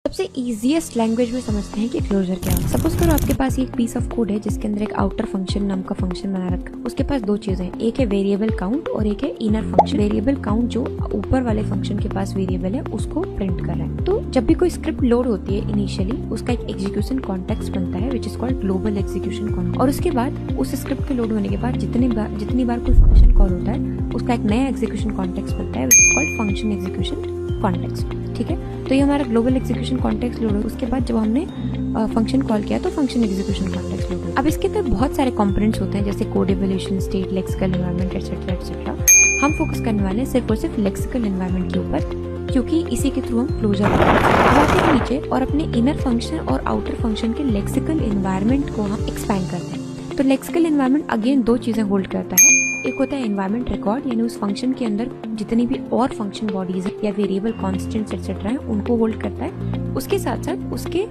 सबसे easiest language में समझते हैं कि क्लोजर क्या है। सपोज करो आपके पास एक पीस ऑफ कोड है जिसके अंदर एक आउटर फंक्शन नाम का फंक्शन बना रखा है। उसके पास दो चीजें हैं, एक है वेरिएबल काउंट और एक है इनर फंक्शन। वेरिएबल काउंट जो ऊपर वाले फंक्शन के पास वेरिएबल है उसको प्रिंट कर रहा है। तो जब भी कोई स्क्रिप्ट लोड होती है इनिशियली उसका एक एग्जीक्यूशन कॉन्टेक्स्ट बनता है which is called global execution context. और उसके बाद उस स्क्रिप्ट के लोड होने के बाद जितनी बार कोई फंक्शन कॉल होता है उसका एक नया एग्जीक्यूशन कॉन्टेक्स्ट बनता है which is called function execution context. ठीक है, तो ये हमारा ग्लोबल एग्जीक्यूशन कॉन्टेक्स्ट लोड है। उसके बाद जब हमने फंक्शन कॉल किया तो फंक्शन एग्जीक्यूशन कॉन्टेक्स्ट लोड है। अब इसके अंदर बहुत सारे कंपोनेंट्स होते हैं जैसे code evolution, state, lexical environment etcetera etcetera. हम फोकस करने वाले हैं सिर्फ और सिर्फ लेक्सिकल एनवायरनमेंट के ऊपर क्योंकि इसी के थ्रू हम क्लोजर आते हैं नीचे और अपने इनर फंक्शन और आउटर फंक्शन के लेक्सिकल एनवायरनमेंट को हम एक्सपैंड करते हैं। तो लेक्सिकल एनवायरनमेंट अगेन दो चीजें होल्ड करता है। एक होता है एनवायरनमेंट रिकॉर्ड, यानी उस फंक्शन के अंदर जितनी भी और फंक्शन बॉडीज है या वेरिएबल कॉन्स्टेंट्स एक्सेट्रा है उनको होल्ड करता है। उसके साथ साथ उसके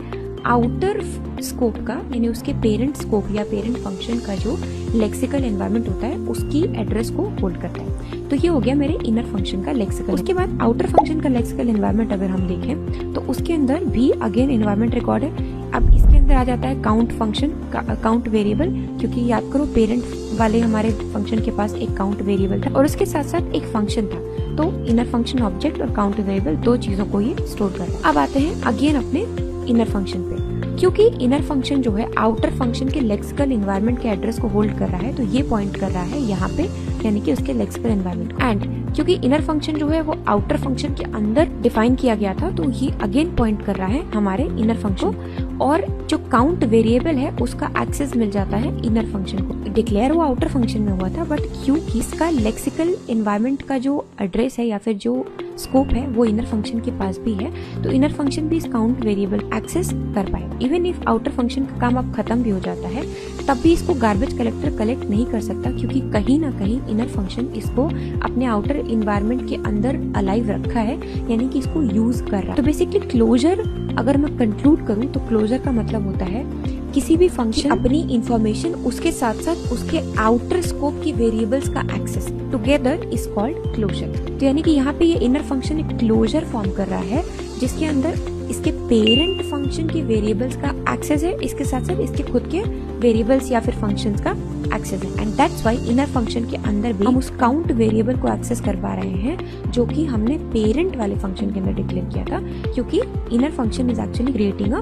आउटर स्कोप का यानी उसके पेरेंट स्कोप या पेरेंट फंक्शन का जो लेक्सिकल एनवायरनमेंट होता है उसकी एड्रेस को होल्ड करता है। तो ये हो गया मेरे इनर फंक्शन का लेक्सिकल। उसके बाद आउटर फंक्शन का लेक्सिकल एनवायरनमेंट अगर हम देखें तो उसके अंदर भी अगेन एनवायरनमेंट रिकॉर्ड है। अब इसके अंदर आ जाता है काउंट फंक्शन, काउंट वेरिएबल, क्योंकि याद करो पेरेंट वाले हमारे फंक्शन के पास एक काउंट वेरिएबल था और उसके साथ साथ एक फंक्शन था। तो इनर फंक्शन ऑब्जेक्ट और काउंट वेरिएबल दो चीजों को ये स्टोर कर रहा है। अब आते हैं अगेन अपने इनर फंक्शन पे। क्योंकि इनर फंक्शन जो है आउटर फंक्शन के लेक्सिकल एनवायरनमेंट के एड्रेस को होल्ड कर रहा है तो ये पॉइंट कर रहा है यहाँ पे यानी कि उसके लेक्सिकल एनवायरनमेंट। एंड क्योंकि इनर फंक्शन जो है वो आउटर फंक्शन के अंदर डिफाइन किया गया था तो ये अगेन पॉइंट कर रहा है हमारे इनर फंक्शन। और जो काउंट वेरिएबल है उसका एक्सेस मिल जाता है इनर फंक्शन को। डिक्लेयर वो आउटर फंक्शन में हुआ था बट क्योंकि इसका लेक्सिकल एनवायरनमेंट का जो एड्रेस है या फिर जो स्कोप है वो इनर फंक्शन के पास भी है तो इनर फंक्शन भी इस काउंट वेरिएबल एक्सेस कर पाएगा। इवन इफ आउटर फंक्शन का काम अब खत्म भी हो जाता है तब भी इसको गार्बेज कलेक्टर कलेक्ट नहीं कर सकता क्योंकि कहीं ना कहीं इनर फंक्शन इसको अपने आउटर एनवायरनमेंट के अंदर अलाइव रखा है यानी कि इसको यूज कर रहा है। तो बेसिकली क्लोजर अगर मैं कंक्लूड करूं तो क्लोजर का मतलब होता है किसी भी फंक्शन अपनी इंफॉर्मेशन उसके साथ साथ उसके आउटर स्कोप की वेरिएबल्स का access together is called closure. तो यानी कि यहाँ पे ये इनर फंक्शन एक क्लोजर फॉर्म कर रहा है जिसके अंदर इसके पेरेंट फंक्शन की वेरिएबल्स का एक्सेस है, इसके साथ साथ इसके खुद के वेरिएबल्स या फिर फंक्शंस का एक्सेस है। And that's why inner function के अंदर भी हम उस काउंट वेरिएबल को एक्सेस कर पा रहे हैं जो कि हमने पेरेंट वाले फंक्शन के अंदर डिक्लेयर किया था क्योंकि inner function is actually creating a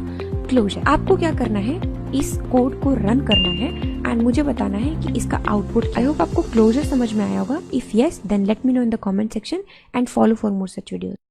closure. आपको क्या करना है, इस कोड को रन करना है एंड मुझे बताना है कि इसका आउटपुट। आई होप आपको क्लोजर समझ में आया होगा। If yes then let me know in the comment section and follow for more such videos.